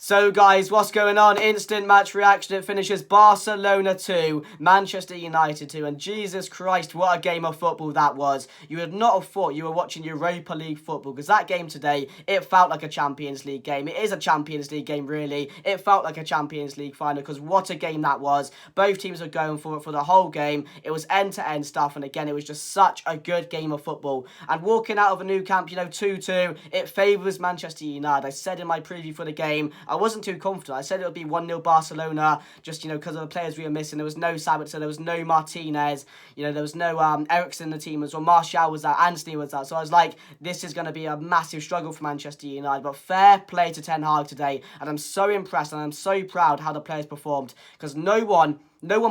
So guys, what's going on? Instant match reaction. It finishes Barcelona 2, Manchester United 2. And Jesus Christ, what a game of football that was. You would not have thought you were watching Europa League football, because that game today, it felt like a Champions League game. It is a Champions League game, really. It felt like a Champions League final, because what a game that was. Both teams were going for it for the whole game. It was end-to-end stuff, and again, it was just such a good game of football. And walking out of a new camp, 2-2, it favours Manchester United. I said in my preview for the game, I wasn't too confident. I said it would be 1-0 Barcelona, just, because of the players we were missing. There was no Sabitzer, there was no Martinez, there was no Eriksen in the team as well. Martial was out, Anthony was out. So I was like, this is going to be a massive struggle for Manchester United. But fair play to Ten Hag today. And I'm so impressed and I'm so proud how the players performed. Because no one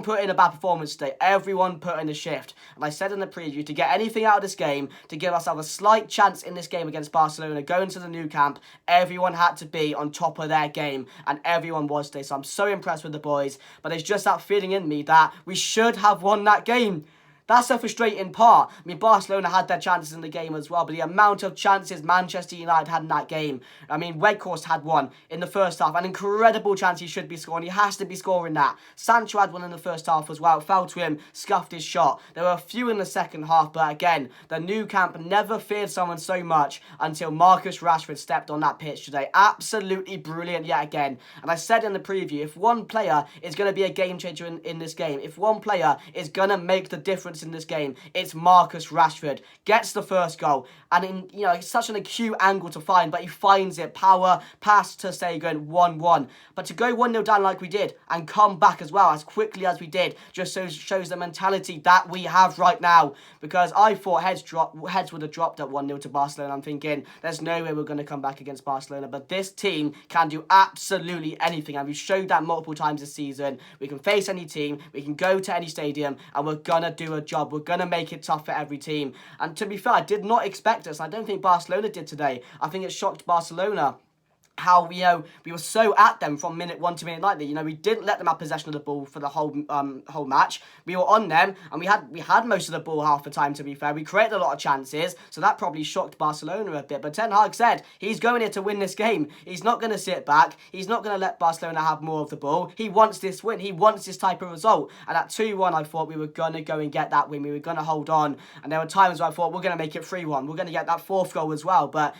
put in a bad performance today. Everyone put in a shift. And I said in the preview, to get anything out of this game, to give ourselves a slight chance in this game against Barcelona, going to the new camp, everyone had to be on top of their game. And everyone was today. So I'm so impressed with the boys. But there's just that feeling in me that we should have won that game. That's a frustrating part. I mean, Barcelona had their chances in the game as well, but the amount of chances Manchester United had in that game. I mean, Weghorst had one in the first half, an incredible chance he should be scoring. He has to be scoring that. Sancho had one in the first half as well. It fell to him, scuffed his shot. There were a few in the second half, but again, the new camp never feared someone so much until Marcus Rashford stepped on that pitch today. Absolutely brilliant yet again. And I said in the preview, if one player is going to be a game changer in this game, if one player is going to make the difference in this game, it's Marcus Rashford. Gets the first goal, and it's such an acute angle to find, but he finds it. Power pass to Sagan, 1-1. But to go 1-0 down like we did and come back as well as quickly as we did just shows the mentality that we have right now. Because I thought heads would have dropped at 1-0 to Barcelona. I'm thinking there's no way we're going to come back against Barcelona, but this team can do absolutely anything, and we've showed that multiple times this season. We can face any team, we can go to any stadium, and we're gonna do a job. We're going to make it tough for every team. And to be fair, I did not expect us. I don't think Barcelona did today. I think it shocked Barcelona how we were so at them from minute 1 to minute 90. We didn't let them have possession of the ball for the whole match. We were on them, and we had most of the ball half the time, to be fair. We created a lot of chances, so that probably shocked Barcelona a bit. But Ten Hag said he's going here to win this game. He's not going to sit back. He's not going to let Barcelona have more of the ball. He wants this win. He wants this type of result. And at 2-1, I thought we were going to go and get that win. We were going to hold on. And there were times where I thought we're going to make it 3-1. We're going to get that fourth goal as well. But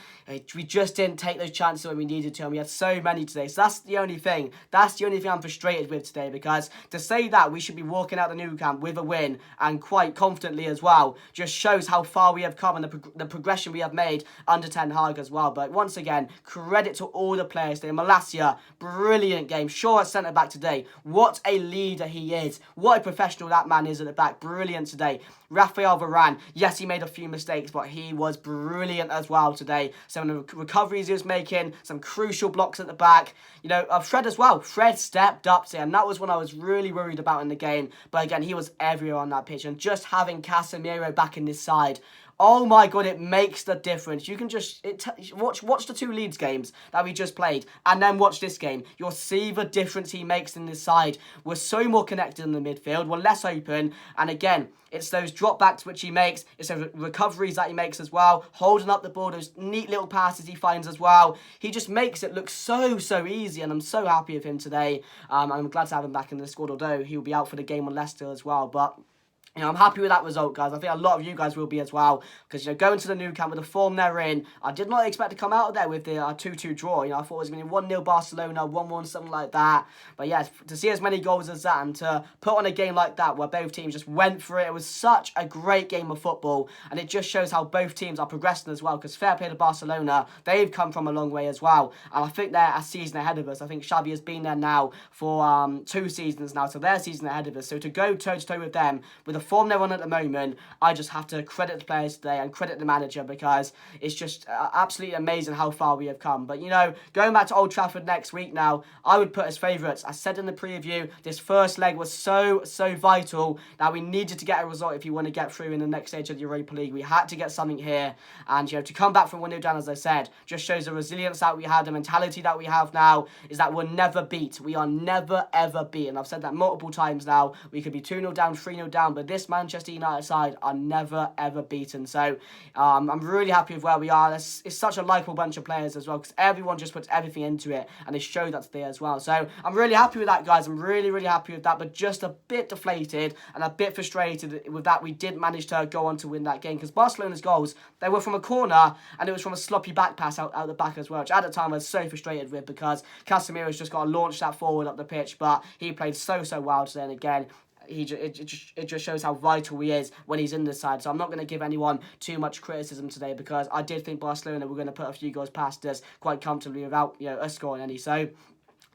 we just didn't take those chances when we needed to, and we had so many today. So that's the only thing. That's the only thing I'm frustrated with today, because to say that we should be walking out the new camp with a win, and quite confidently as well, just shows how far we have come and the progression we have made under Ten Hag as well. But once again, credit to all the players today. Malacia, brilliant game. Shaw at centre-back today. What a leader he is. What a professional that man is at the back. Brilliant today. Rafael Varane, yes, he made a few mistakes, but he was brilliant as well today. Some of the recoveries he was making, some crucial blocks at the back. Fred as well. Fred stepped up today, and that was what I was really worried about in the game. But again, he was everywhere on that pitch, and just having Casemiro back in this side, oh my God, it makes the difference. You can just watch the two Leeds games that we just played, and then watch this game. You'll see the difference he makes in this side. We're so more connected in the midfield. We're less open, and again, it's those drop backs which he makes. It's the recoveries that he makes as well. Holding up the ball, those neat little passes he finds as well. He just makes it look so easy, and I'm so happy with him today. I'm glad to have him back in the squad, although he'll be out for the game on Leicester as well. But I'm happy with that result, guys. I think a lot of you guys will be as well. Because, going to the new camp with the form they're in, I did not expect to come out of there with the 2-2 draw. I thought it was going to be 1-0 Barcelona, 1-1, something like that. But yeah, to see as many goals as that, and to put on a game like that where both teams just went for it, it was such a great game of football. And it just shows how both teams are progressing as well. Because fair play to Barcelona, they've come from a long way as well. And I think they're a season ahead of us. I think Xavi has been there now for 2 seasons now. So they're a season ahead of us. So to go toe-to-toe with them, with the form they're on at the moment, I just have to credit the players today and credit the manager, because it's just absolutely amazing how far we have come. But going back to Old Trafford next week now, I would put as favourites. I said in the preview, this first leg was so vital that we needed to get a result if you want to get through in the next stage of the Europa League. We had to get something here, and to come back from 1-0 down, as I said, just shows the resilience that we had, the mentality that we have now, is that we're never beat. We are never ever beat, and I've said that multiple times now. We could be 2-0 down, 3-0 down, but this Manchester United side are never, ever beaten. So I'm really happy with where we are. It's such a likeable bunch of players as well, because everyone just puts everything into it, and they showed that today as well. So I'm really happy with that, guys. I'm really, really happy with that, but just a bit deflated and a bit frustrated with that we didn't manage to go on to win that game, because Barcelona's goals, they were from a corner, and it was from a sloppy back pass out the back as well, which at the time I was so frustrated with, because Casemiro's just got to launch that forward up the pitch, but he played so well today, and again, it just shows how vital he is when he's in the side. So I'm not going to give anyone too much criticism today, because I did think Barcelona were going to put a few goals past us quite comfortably without us scoring any. So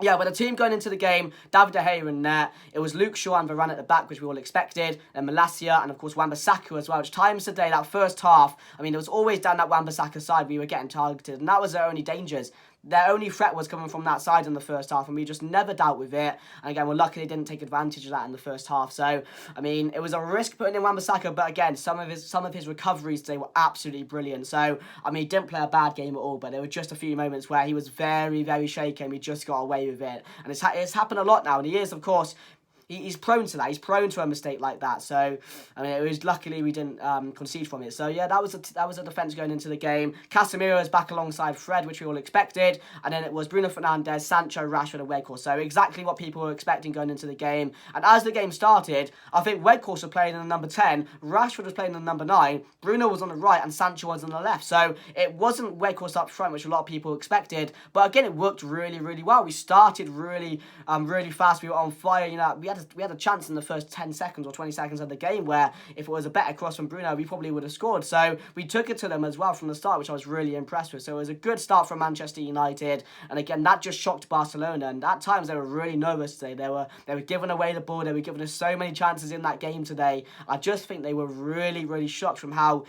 yeah, but the team going into the game, David De Gea in net. It was Luke Shaw and Varane at the back, which we all expected. And Malacia and, of course, Wan-Bissaka as well. Which times today, that first half, I mean, it was always down that Wan-Bissaka side we were getting targeted. And that was their only dangers. Their only threat was coming from that side in the first half, and we just never dealt with it. And again, we're lucky they didn't take advantage of that in the first half. So, I mean, it was a risk putting in Wan-Bissaka, but again, some of his recoveries today were absolutely brilliant. So, I mean, he didn't play a bad game at all, but there were just a few moments where he was very, very shaky, and we just got away with it. And it's happened a lot now, and he is, of course, he's prone to that. He's prone to a mistake like that. So, I mean, it was luckily we didn't concede from it. So, yeah, that was a defence going into the game. Casemiro is back alongside Fred, which we all expected. And then it was Bruno Fernandes, Sancho, Rashford and Weghorst. So, exactly what people were expecting going into the game. And as the game started, I think Weghorst was playing in the number 10, Rashford was playing in the number 9, Bruno was on the right and Sancho was on the left. So, it wasn't Weghorst up front, which a lot of people expected. But again, it worked really, really well. We started really fast. We were on fire. We had a chance in the first 10 seconds or 20 seconds of the game where if it was a better cross from Bruno, we probably would have scored. So we took it to them as well from the start, which I was really impressed with. So it was a good start from Manchester United. And again, that just shocked Barcelona. And at times they were really nervous today. They were giving away the ball. They were giving us so many chances in that game today. I just think they were really, really shocked from how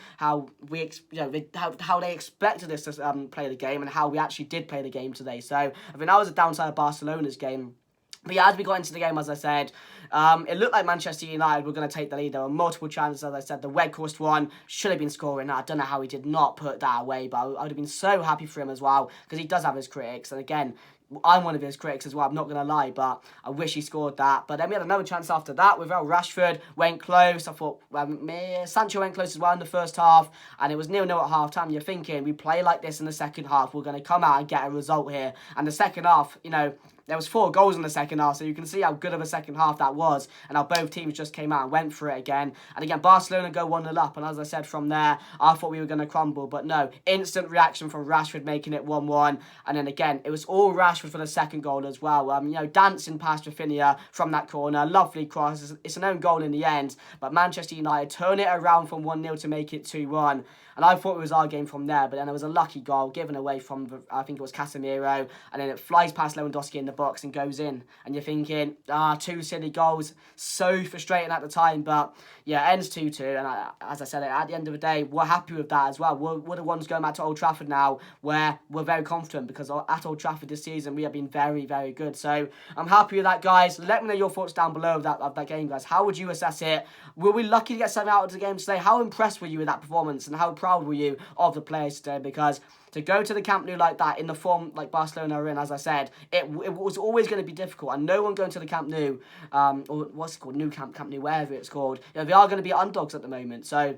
they expected us to play the game and how we actually did play the game today. So I think that was a downside of Barcelona's game. But yeah, as we got into the game, as I said, it looked like Manchester United were going to take the lead. There were multiple chances, as I said. The Weghorst one should have been scoring. I don't know how he did not put that away, but I would have been so happy for him as well, because he does have his critics. And again, I'm one of his critics as well, I'm not going to lie, but I wish he scored that. But then we had another chance after that with Rashford went close. I thought Sancho went close as well in the first half, and it was 0-0 at half-time. You're thinking, we play like this in the second half, we're going to come out and get a result here. And the second half, there was 4 goals in the second half, so you can see how good of a second half that was, and how both teams just came out and went for it again. And again, Barcelona go 1-0 up, and as I said, from there, I thought we were going to crumble, but no, instant reaction from Rashford making it 1-1, and then again, it was all Rashford for the second goal as well. Dancing past Rafinha from that corner, lovely cross. It's an own goal in the end, but Manchester United turn it around from 1-0 to make it 2-1. And I thought it was our game from there, but then there was a lucky goal given away from, I think it was Casemiro, and then it flies past Lewandowski in the box and goes in. And you're thinking, 2 silly goals, so frustrating at the time, but yeah, ends 2-2. And as I said, at the end of the day, we're happy with that as well. We're the ones going back to Old Trafford now, where we're very confident, because at Old Trafford this season, we have been very, very good. So I'm happy with that, guys. Let me know your thoughts down below of that game, guys. How would you assess it? Were we lucky to get 7 out of the game today? How impressed were you with that performance, and how proud were you of the players today? Because to go to the Camp Nou like that, in the form like Barcelona are in, as I said, it was always going to be difficult. And no one going to the Camp Nou, or what's it called, Nou Camp, Camp Nou, wherever it's called, they are going to be underdogs at the moment. So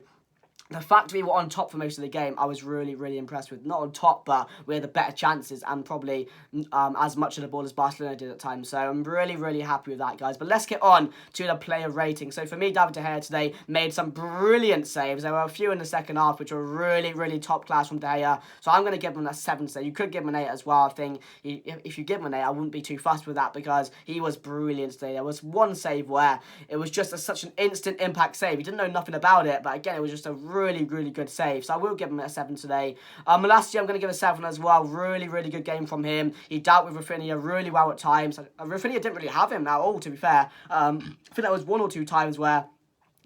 the fact we were on top for most of the game, I was really, really impressed with. Not on top, but we had the better chances and probably as much of the ball as Barcelona did at times. So I'm really, really happy with that, guys. But let's get on to the player rating. So for me, David De Gea today made some brilliant saves. There were a few in the second half which were really, really top class from De Gea. So I'm going to give him a 7 today. You could give him an 8 as well. I think if you give him an 8, I wouldn't be too fussed with that, because he was brilliant today. There was one save where it was just such an instant impact save. He didn't know nothing about it, but again, it was just a really, really good save. So I will give him a 7 today. Malacia, I'm going to give a 7 as well. Really, really good game from him. He dealt with Rafinha really well at times. Rafinha didn't really have him at all, to be fair. I think there was 1 or 2 times where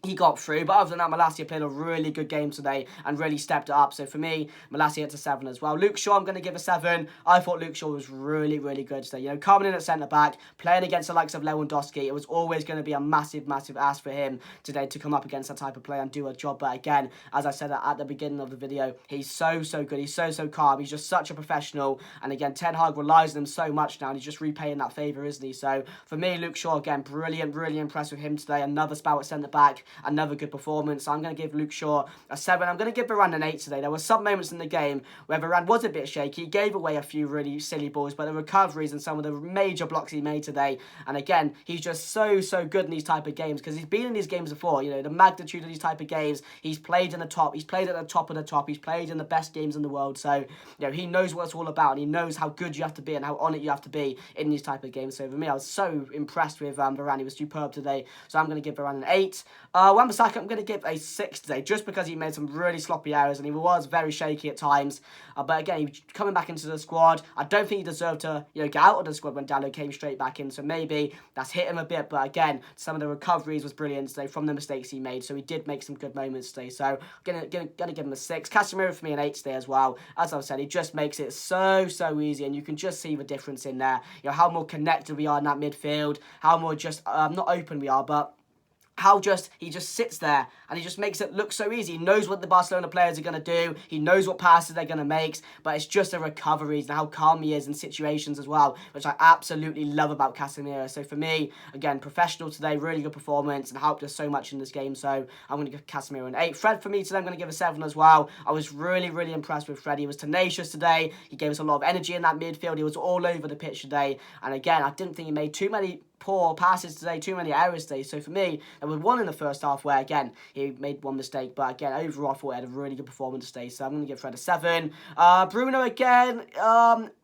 he got through, but other than that, Malacia played a really good game today and really stepped it up. So for me, Malacia gets a 7 as well. Luke Shaw, I'm going to give a 7. I thought Luke Shaw was really, really good today. Coming in at centre-back, playing against the likes of Lewandowski, it was always going to be a massive, massive ask for him today to come up against that type of player and do a job. But again, as I said at the beginning of the video, he's so, so good. He's so, so calm. He's just such a professional. And again, Ten Hag relies on him so much now, and he's just repaying that favour, isn't he? So for me, Luke Shaw, again, brilliant, really impressed with him today. Another spout at centre-back. another good performance. So I'm going to give Luke Shaw a 7. I'm going to give Varane an 8 today. There were some moments in the game where Varane was a bit shaky. He gave away a few really silly balls, but the recoveries and some of the major blocks he made today. And again, he's just so good in these type of games because he's been in these games before. You know, the magnitude of these type of games. He's played in the top. He's played at the top of the top. He's played in the best games in the world. So, you know, he knows what it's all about and he knows how good you have to be and how on it you have to be in these type of games. So for me, I was so impressed with Varane. He was superb today. So I'm going to give Varane an 8. Wan-Bissaka, I'm going to give a 6 today just because he made some really sloppy errors and he was very shaky at times. But again, he was coming back into the squad. I don't think he deserved to, you know, get out of the squad when Dalot came straight back in. So maybe that's hit him a bit. But again, some of the recoveries was brilliant today from the mistakes he made. So he did make some good moments today. So I'm gonna give him a 6. Casemiro for me an 8 today as well. As I've said, he just makes it so easy, and you can just see the difference in there. You know, how more connected we are in that midfield, how more just not open we are, but how he just sits there and he just makes it look so easy. He knows what the Barcelona players are going to do. He knows what passes they're going to make. But it's just the recoveries and how calm he is in situations as well, which I absolutely love about Casemiro. So for me, again, professional today, really good performance and helped us so much in this game. So I'm going to give Casemiro an 8. Fred for me today, I'm going to give a 7 as well. I was really impressed with Fred. He was tenacious today. He gave us a lot of energy in that midfield. He was all over the pitch today. And again, I didn't think he made too many poor passes today, too many errors today. So for me, there was one in the first half where, again, he made one mistake. But again, overall, I thought he had a really good performance today. So I'm going to give Fred a 7. Bruno again.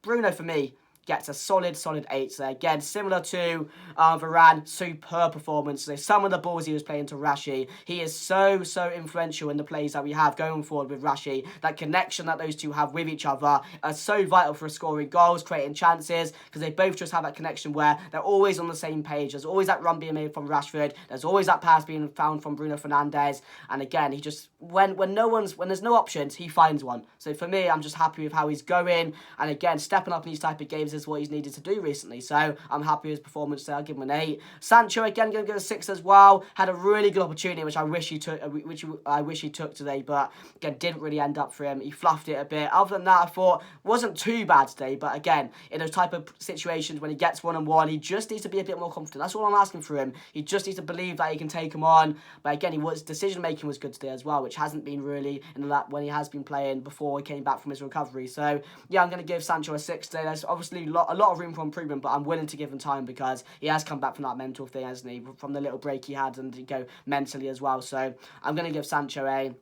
Bruno for me gets a solid 8 there. Again, similar to Varane, superb performance. So some of the balls he was playing to Rashi, he is so influential in the plays that we have going forward with Rashi. That connection that those two have with each other are so vital for scoring goals, creating chances, because they both just have that connection where they're always on the same page. There's always that run being made from Rashford. There's always that pass being found from Bruno Fernandes. And again, he just, when there's no options, he finds one. So for me, I'm just happy with how he's going. And again, stepping up in these type of games is what he's needed to do recently. So I'm happy with his performance there. I'll give him an 8. Sancho again going to give a 6 as well. Had a really good opportunity which I wish he took today, but again didn't really end up for him. He fluffed it a bit. Other than that, I thought wasn't too bad today, but again, in those type of situations when he gets 1-on-1, he just needs to be a bit more confident. That's all I'm asking for him. He just needs to believe that he can take him on. But again, decision making was good today as well, which hasn't been really in the lap when he has been playing before he came back from his recovery. So yeah, I'm going to give Sancho a 6 today. There's obviously a lot of room for improvement, but I'm willing to give him time because he has come back from that mental thing, hasn't he? From the little break he had and go mentally as well. So I'm going to give Sancho a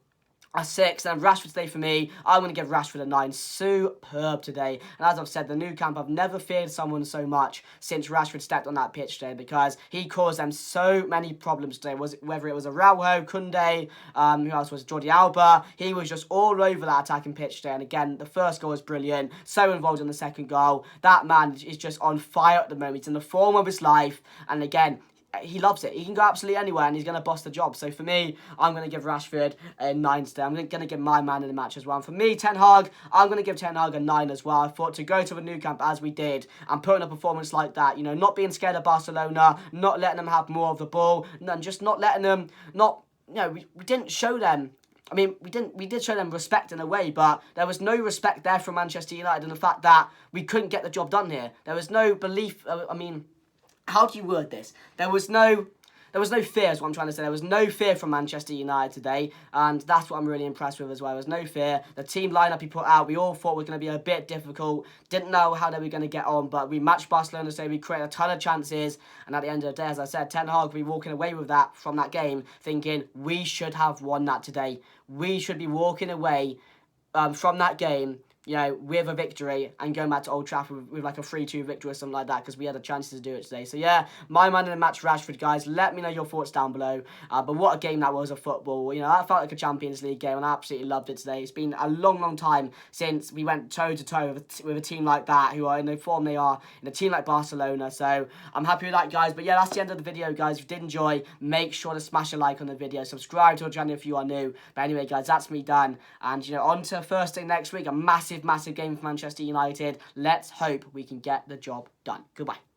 6. And Rashford today for me, I'm going to give Rashford a 9. Superb today. And as I've said, the new camp, I've never feared someone so much since Rashford stepped on that pitch today because he caused them so many problems today. Whether it was Araujo, Koundé, who else was Jordi Alba, he was just all over that attacking pitch today. And again, the first goal was brilliant. So involved in the second goal. That man is just on fire at the moment. He's in the form of his life. And again, he loves it. He can go absolutely anywhere and he's going to boss the job. So for me, I'm going to give Rashford a 9 today. I'm going to give my man in the match as well. And for me, Ten Hag, I'm going to give Ten Hag a 9 as well. I thought to go to the new camp as we did and put in a performance like that, you know, not being scared of Barcelona, not letting them have more of the ball, and just not letting them, we didn't show them. I mean, we did show them respect in a way, but there was no respect there from Manchester United and the fact that we couldn't get the job done here. There was no belief, how do you word this? There was no fear is what I'm trying to say. There was no fear from Manchester United today, and that's what I'm really impressed with as well. There was no fear. The team lineup he put out, we all thought was going to be a bit difficult. Didn't know how they were going to get on, but we matched Barcelona today. We created a ton of chances, and at the end of the day, as I said, Ten Hag will be walking away with that from that game, thinking we should have won that today. We should be walking away from that game, you know, with a victory and going back to Old Trafford with like a 3-2 victory or something like that because we had a chance to do it today. So yeah, my man in the match, Rashford, guys. Let me know your thoughts down below. But what a game that was of football. You know, that felt like a Champions League game and I absolutely loved it today. It's been a long time since we went toe-to-toe with a team like that who are in the form they are in a team like Barcelona. So I'm happy with that, guys. But yeah, that's the end of the video, guys. If you did enjoy, make sure to smash a like on the video. Subscribe to our channel if you are new. But anyway, guys, that's me done. And, you know, on to Thursday next week, a massive game for Manchester United. Let's hope we can get the job done. Goodbye.